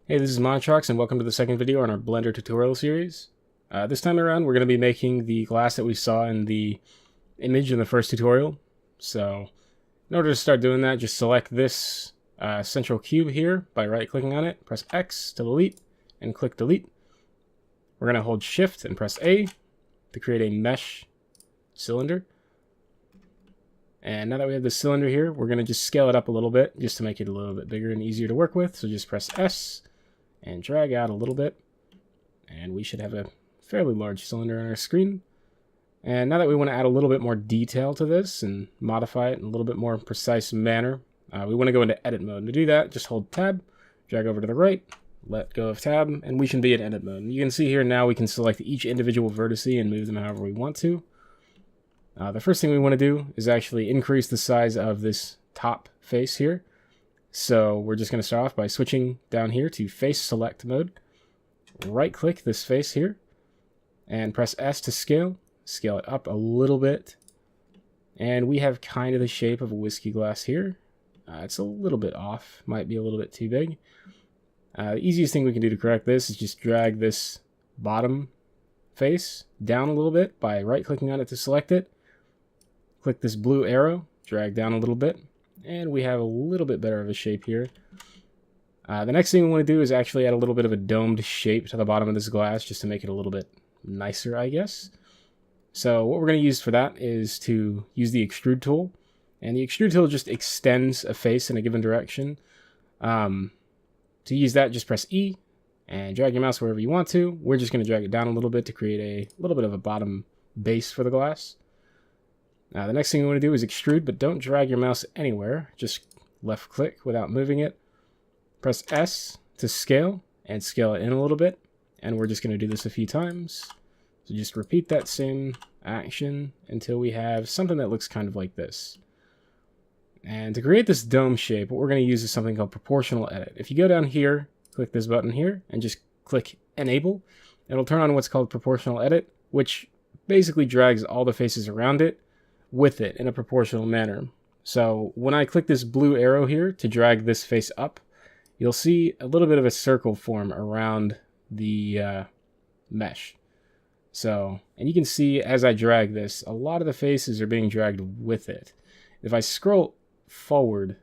Hey, this is Monotrox, and welcome to the second video on our Blender tutorial series. This time around, we're going to be making the glass that we saw in the image in the first tutorial. So, in order to start doing that, just select this central cube here by right-clicking on it, press X to delete, and click Delete. We're going to hold Shift and press A to create a mesh cylinder. And now that we have the cylinder here, we're going to just scale it up a little bit, just to make it a little bit bigger and easier to work with. So just press S and drag out a little bit, and we should have a fairly large cylinder on our screen. And now that we want to add a little bit more detail to this and modify it in a little bit more precise manner, we want to go into edit mode. And to do that, just hold tab, drag over to the right, let go of tab, and we should be in edit mode. And you can see here now we can select each individual vertice and move them however we want to. The first thing we want to do is actually increase the size of this top face here. So we're just going to start off by switching down here to face select mode. Right click this face here and press S to scale. Scale it up a little bit. And we have kind of the shape of a whiskey glass here. It's a little bit off, might be a little bit too big. The easiest thing we can do to correct this is just drag this bottom face down a little bit by right clicking on it to select it. Click this blue arrow, drag down a little bit, and we have a little bit better of a shape here. The next thing we want to do is actually add a little bit of a domed shape to the bottom of this glass just to make it a little bit nicer, I guess. So what we're going to use for that is to use the extrude tool. And the extrude tool just extends a face in a given direction. To use that, just press E and drag your mouse wherever you want to. We're just going to drag it down a little bit to create a little bit of a bottom base for the glass. The next thing we want to do is extrude, but don't drag your mouse anywhere. Just left click without moving it. Press S to scale and scale it in a little bit. And we're just going to do this a few times. So just repeat that same action until we have something that looks kind of like this. And to create this dome shape, what we're going to use is something called proportional edit. If you go down here, click this button here, and just click enable, it'll turn on what's called proportional edit, which basically drags all the faces around it with it in a proportional manner. So when I click this blue arrow here to drag this face up, you'll see a little bit of a circle form around the mesh. So, and you can see as I drag this, a lot of the faces are being dragged with it. If I scroll forward,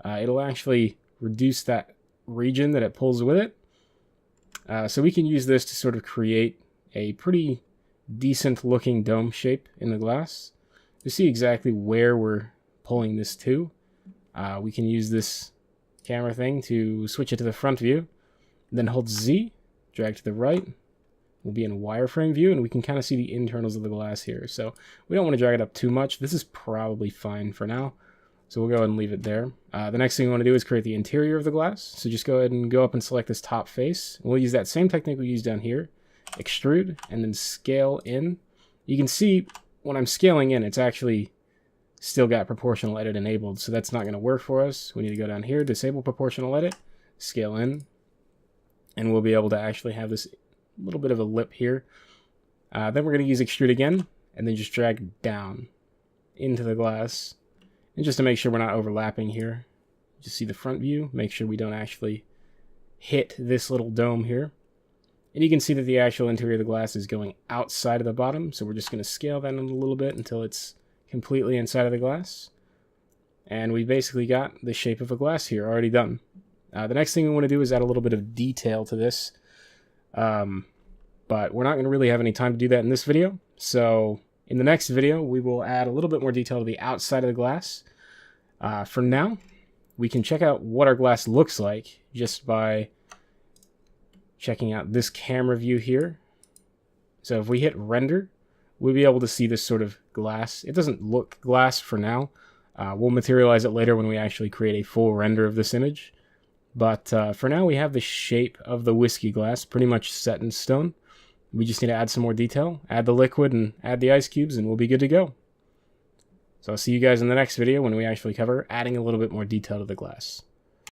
it'll actually reduce that region that it pulls with it. So we can use this to sort of create a pretty decent looking dome shape in the glass. To see exactly where we're pulling this to, we can use this camera thing to switch it to the front view. Then hold Z, drag to the right. We'll be in wireframe view, and we can kind of see the internals of the glass here. So we don't want to drag it up too much. This is probably fine for now. So we'll go ahead and leave it there. The next thing we want to do is create the interior of the glass. So just go ahead and go up and select this top face. We'll use that same technique we used down here. Extrude, and then scale in. You can see when I'm scaling in, it's actually still got proportional edit enabled, so that's not going to work for us. We need to go down here, disable proportional edit, scale in, and we'll be able to actually have this little bit of a lip here. Then we're going to use extrude again, and then just drag down into the glass. And just to make sure we're not overlapping here, just see the front view, make sure we don't actually hit this little dome here. And you can see that the actual interior of the glass is going outside of the bottom, so we're just going to scale that in a little bit until it's completely inside of the glass. And we basically got the shape of a glass here already done. The next thing we want to do is add a little bit of detail to this. But we're not going to really have any time to do that in this video. So in the next video, we will add a little bit more detail to the outside of the glass. For now, we can check out what our glass looks like just by checking out this camera view here. So if we hit render, we'll be able to see this sort of glass. It doesn't look glass for now. We'll materialize it later when we actually create a full render of this image. But for now, we have the shape of the whiskey glass pretty much set in stone. We just need to add some more detail, add the liquid, and add the ice cubes, and we'll be good to go. So I'll see you guys in the next video when we actually cover adding a little bit more detail to the glass.